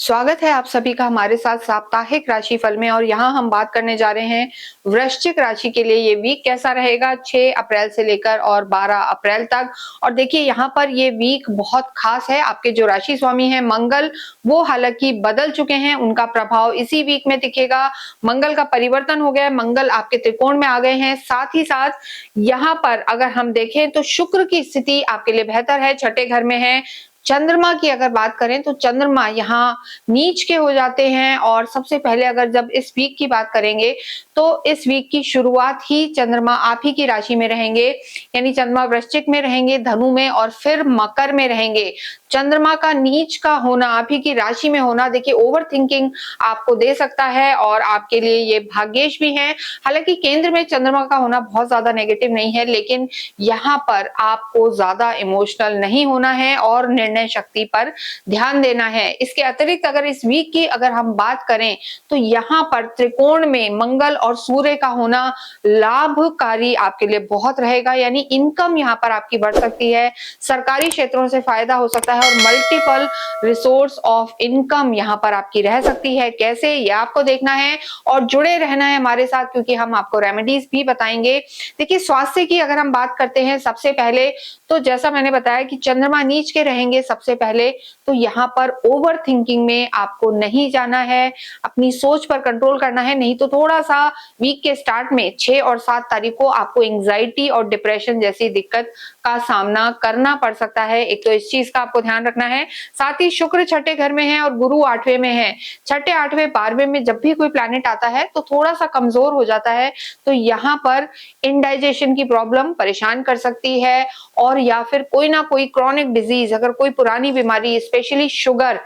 स्वागत है आप सभी का हमारे साथ साप्ताहिक राशिफल में। और यहाँ हम बात करने जा रहे हैं वृश्चिक राशि के लिए ये वीक कैसा रहेगा 6 अप्रैल से लेकर और 12 अप्रैल तक। और देखिए यहाँ पर ये वीक बहुत खास है। आपके जो राशि स्वामी हैं मंगल, वो हालांकि बदल चुके हैं, उनका प्रभाव इसी वीक में दिखेगा। मंगल का परिवर्तन हो गया है, मंगल आपके त्रिकोण में आ गए हैं। साथ ही साथ यहाँ पर अगर हम देखें तो शुक्र की स्थिति आपके लिए बेहतर है, छठे घर में है। चंद्रमा की अगर बात करें तो चंद्रमा यहाँ नीच के हो जाते हैं। और सबसे पहले अगर जब इस वीक की बात करेंगे तो इस वीक की शुरुआत ही चंद्रमा आप ही की राशि में रहेंगे, यानी चंद्रमा वृश्चिक में रहेंगे, धनु में, और फिर मकर में रहेंगे। चंद्रमा का नीच का होना, आप ही की राशि में होना, देखिए ओवर थिंकिंग आपको दे सकता है और आपके लिए ये भाग्येश भी है। हालांकि केंद्र में चंद्रमा का होना बहुत ज्यादा नेगेटिव नहीं है, लेकिन यहाँ पर आपको ज्यादा इमोशनल नहीं होना है और निर्णय शक्ति पर ध्यान देना है। इसके अतिरिक्त अगर इस वीक की अगर हम बात करें तो यहाँ पर त्रिकोण में मंगल और सूर्य का होना लाभकारी आपके लिए बहुत रहेगा, यानी इनकम यहाँ पर आपकी बढ़ सकती है, सरकारी क्षेत्रों से फायदा हो सकता है और मल्टीपल रिसोर्स ऑफ इनकम यहाँ पर आपकी रह सकती है। कैसे, ये आपको देखना है और जुड़े रहना है हमारे साथ, क्योंकि हम आपको रेमेडीज भी बताएंगे। देखिए स्वास्थ्य की अगर हम बात करते हैं सबसे पहले, तो जैसा मैंने बताया कि चंद्रमा नीच के रहेंगे सबसे पहले, तो यहाँ पर ओवर थिंकिंग में आपको नहीं जाना है, अपनी सोच पर कंट्रोल करना है। नहीं तो थोड़ा सा वीक के स्टार्ट में 6 और 7 तारीख को आपको एंजाइटी और डिप्रेशन जैसी दिक्कत का सामना करना पड़ सकता है। एक तो इस चीज का आपको ध्यान रखना है। साथ ही शुक्र छठे घर में है और गुरु 8वें में है। छठे, 8वें, 12वें में जब भी कोई प्लैनेट आता है तो थोड़ा सा कमजोर हो जाता है, तो यहाँ पर इंडाइजेशन की प्रॉब्लम परेशान कर सकती है। और या फिर कोई ना कोई क्रॉनिक डिजीज, अगर कोई पुरानी बीमारी स्पेशली शुगर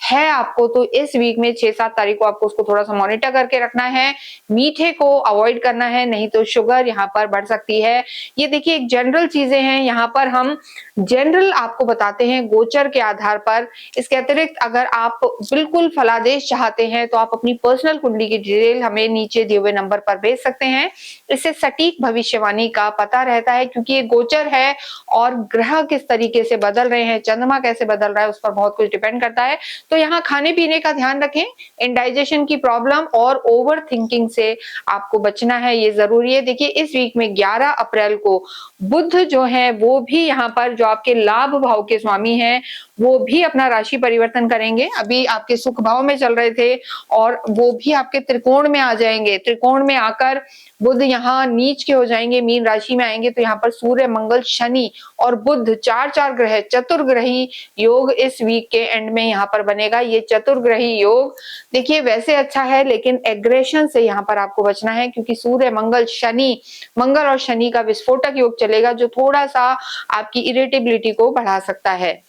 है आपको, तो इस वीक में 6-7 तारीख को आपको उसको थोड़ा सा मॉनिटर करके रखना है। मीठे को अवॉइड करना है, नहीं तो शुगर यहाँ पर बढ़ सकती है। ये देखिए एक जनरल चीजें हैं, यहाँ पर हम जनरल आपको बताते हैं गोचर के आधार पर। इसके अतिरिक्त अगर आप बिल्कुल फलादेश चाहते हैं तो आप अपनी पर्सनल कुंडली की डिटेल हमें नीचे दिए हुए नंबर पर भेज सकते हैं। इससे सटीक भविष्यवाणी का पता रहता है, क्योंकि ये गोचर है और ग्रह किस तरीके से बदल रहे हैं, चंद्रमा कैसे बदल रहा है, उस पर बहुत कुछ डिपेंड करता है। तो यहाँ खाने पीने का ध्यान रखें, इंडाइजेशन की प्रॉब्लम और ओवर थिंकिंग से आपको बचना है, ये जरूरी है। देखिए इस वीक में 11 अप्रैल को बुध जो है वो भी यहाँ पर, जो आपके लाभ भाव के स्वामी हैं, वो भी अपना राशि परिवर्तन करेंगे। अभी आपके सुख भाव में चल रहे थे और वो भी आपके त्रिकोण में आ जाएंगे। त्रिकोण में आकर बुध यहाँ नीच के हो जाएंगे, मीन राशि में आएंगे। तो यहाँ पर सूर्य, मंगल, शनि और बुध, 4 ग्रह, चतुर्ग्रही योग इस वीक के एंड में यहाँ पर बनेगा। ये चतुर्ग्रही योग देखिए वैसे अच्छा है, लेकिन एग्रेशन से यहाँ पर आपको बचना है, क्योंकि सूर्य, मंगल, शनि, मंगल और शनि का विस्फोटक योग चलेगा, जो थोड़ा सा आपकी इरिटेबिलिटी को बढ़ा सकता है।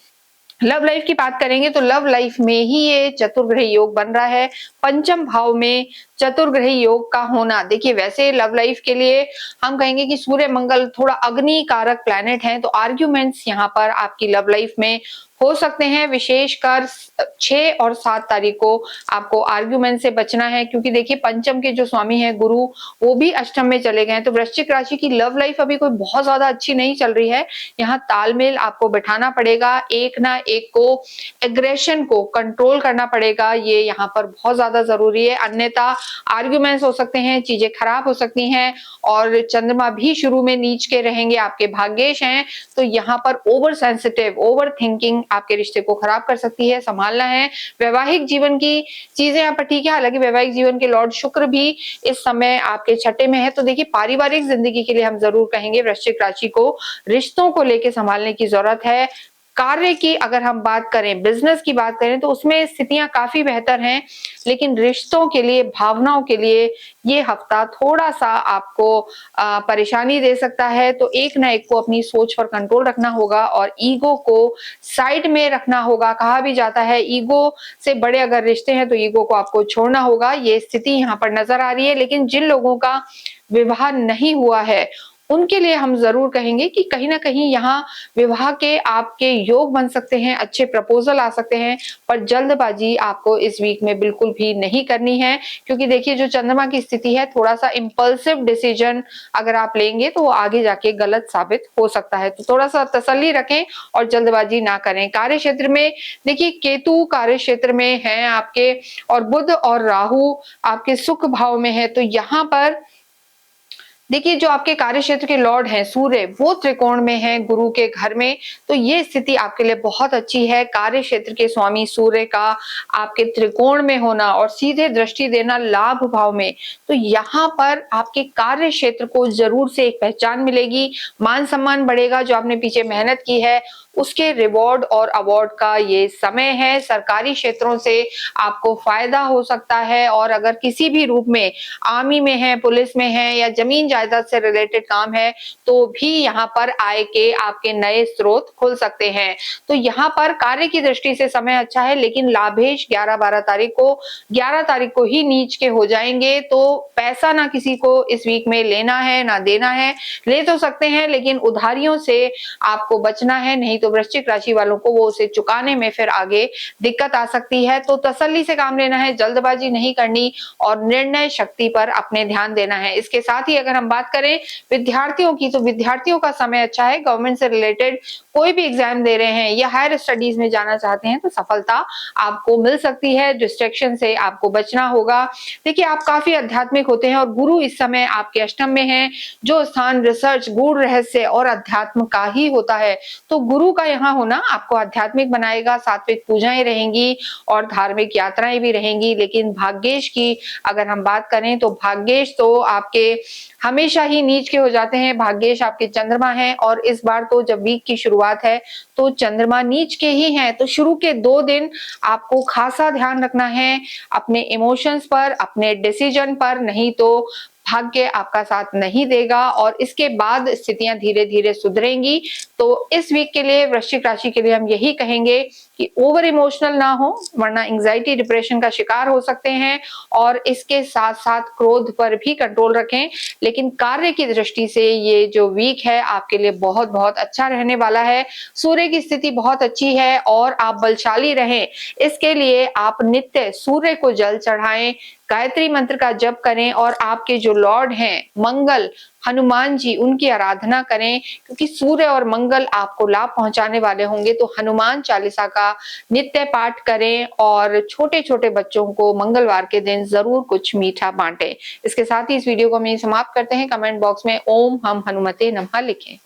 लव लाइफ की बात करेंगे तो लव लाइफ में ही ये चतुर्ग्रही योग बन रहा है। पंचम भाव में चतुर्ग्रही योग का होना, देखिए वैसे लव लाइफ के लिए हम कहेंगे कि सूर्य मंगल थोड़ा अग्नि कारक प्लैनेट हैं, तो आर्ग्यूमेंट्स यहाँ पर आपकी लव लाइफ में हो सकते हैं। विशेषकर 6 और 7 तारीख को आपको आर्ग्यूमेंट से बचना है, क्योंकि देखिए पंचम के जो स्वामी हैं गुरु, वो भी अष्टम में चले गए हैं। तो वृश्चिक राशि की लव लाइफ अभी कोई बहुत ज्यादा अच्छी नहीं चल रही है। यहाँ तालमेल आपको बैठाना पड़ेगा, एक ना एक को एग्रेशन को कंट्रोल करना पड़ेगा, ये यहाँ पर बहुत ज्यादा जरूरी है। अन्यथा आर्ग्यूमेंट्स हो सकते हैं, चीजें खराब हो सकती हैं। और चंद्रमा भी शुरू में नीच के रहेंगे, आपके भाग्येश हैं, तो यहाँ पर ओवर सेंसिटिव, ओवर थिंकिंग आपके रिश्ते को खराब कर सकती है, संभालना है। वैवाहिक जीवन की चीजें यहाँ पर ठीक है, हालांकि वैवाहिक जीवन के लॉर्ड शुक्र भी इस समय आपके छठे में है। तो देखिए पारिवारिक जिंदगी के लिए हम जरूर कहेंगे वृश्चिक राशि को रिश्तों को लेकर संभालने की जरूरत है। कार्य की अगर हम बात करें, बिजनेस की बात करें, तो उसमें स्थितियां काफी बेहतर हैं, लेकिन रिश्तों के लिए, भावनाओं के लिए ये हफ्ता थोड़ा सा आपको परेशानी दे सकता है। तो एक ना एक को अपनी सोच पर कंट्रोल रखना होगा और ईगो को साइड में रखना होगा। कहा भी जाता है ईगो से बड़े अगर रिश्ते हैं तो ईगो को आपको छोड़ना होगा। ये स्थिति यहाँ पर नजर आ रही है। लेकिन जिन लोगों का विवाह नहीं हुआ है उनके लिए हम ज़रूर कहेंगे कि कहीं न कहीं यहाँ विवाह के आपके योग बन सकते हैं, अच्छे प्रपोज़ल आ सकते हैं, पर जल्दबाज़ी आपको इस वीक में बिल्कुल भी नहीं करनी है, क्योंकि देखिए जो चंद्रमा की स्थिति है, थोड़ा-सा इम्पल्सिव डिसीज़न अगर आप लेंगे तो वो आगे जाके गलत साबित हो सकता है। तो थोड़ा-सा तसल्ली रखें और जल्दबाज़ी ना करें। कार्य क्षेत्र में देखिए केतु कार्य क्षेत्र में हैं आपके, और बुध और राहु आपके सुख भाव में है, तो यहाँ पर देखिए जो आपके कार्य क्षेत्र के लॉर्ड हैं सूर्य, वो त्रिकोण में है गुरु के घर में, तो ये स्थिति आपके लिए बहुत अच्छी है। कार्य क्षेत्र के स्वामी सूर्य का आपके त्रिकोण में होना और सीधे दृष्टि देना लाभ भाव में, तो यहाँ पर आपके कार्य क्षेत्र को जरूर से एक पहचान मिलेगी, मान सम्मान बढ़ेगा, जो आपने पीछे मेहनत की है उसके रिवॉर्ड और अवार्ड का ये समय है। सरकारी क्षेत्रों से आपको फायदा हो सकता है, और अगर किसी भी रूप में आर्मी में है, पुलिस में है, या जमीन जायदाद से रिलेटेड काम है, तो भी यहाँ पर आय के आपके नए स्रोत खुल सकते हैं। तो यहाँ पर कार्य की दृष्टि से समय अच्छा है, लेकिन लाभेश 11-12 तारीख को, 11 तारीख को ही नीच के हो जाएंगे, तो पैसा ना किसी को इस वीक में लेना है ना देना है। ले तो सकते हैं लेकिन उधारियों से आपको बचना है, नहीं तो वृश्चिक राशि वालों को वो उसे चुकाने में फिर आगे दिक्कत आ सकती है। तो तसल्ली से काम लेना है, जल्दबाजी नहीं करनी और निर्णय शक्ति पर अपने ध्यान देना है। इसके साथ ही अगर हम बात करें विद्यार्थियों की, तो विद्यार्थियों का समय अच्छा है। गवर्नमेंट से रिलेटेड कोई भी एग्जाम दे रहे हैं या हायर स्टडीज में जाना चाहते हैं तो सफलता आपको मिल सकती है। डिस्ट्रैक्शन से आपको बचना होगा। देखिए आप काफी आध्यात्मिक होते हैं और गुरु इस समय आपके अष्टम में है, जो स्थान रिसर्च, गूढ़ रहस्य और अध्यात्म का ही होता है। तो गुरु का यहाँ होना आपको आध्यात्मिक बनाएगा, सात्विक पूजाएं रहेंगी और धार्मिक यात्राएं भी रहेंगी। लेकिन भाग्येश की अगर हम बात करें तो भाग्येश तो आपके हमेशा ही नीच के हो जाते हैं। भाग्येश आपके चंद्रमा है, और इस बार तो जब वीक की शुरुआत है तो चंद्रमा नीच के ही हैं, तो शुरू के 2 दिन आपको खासा ध्यान रखना है अपने इमोशंस पर, अपने डिसीजन पर, नहीं तो भाग्य आपका साथ नहीं देगा और इसके बाद स्थितियां धीरे धीरे सुधरेंगी। तो इस वीक के लिए वृश्चिक राशि के लिए हम यही कहेंगे कि ओवर इमोशनल ना हो, वरना एंजाइटी डिप्रेशन का शिकार हो सकते हैं, और इसके साथ साथ क्रोध पर भी कंट्रोल रखें। लेकिन कार्य की दृष्टि से ये जो वीक है आपके लिए बहुत बहुत अच्छा रहने वाला है। सूर्य की स्थिति बहुत अच्छी है और आप बलशाली रहें, इसके लिए आप नित्य सूर्य को जल चढ़ाएं, गायत्री मंत्र का जप करें और आपके जो लॉर्ड हैं मंगल, हनुमान जी, उनकी आराधना करें, क्योंकि सूर्य और मंगल आपको लाभ पहुंचाने वाले होंगे। तो हनुमान चालीसा का नित्य पाठ करें और छोटे छोटे बच्चों को मंगलवार के दिन जरूर कुछ मीठा बांटें। इसके साथ ही इस वीडियो को हम यहीं समाप्त करते हैं। कमेंट बॉक्स में ओम हम हनुमते नमः लिखें।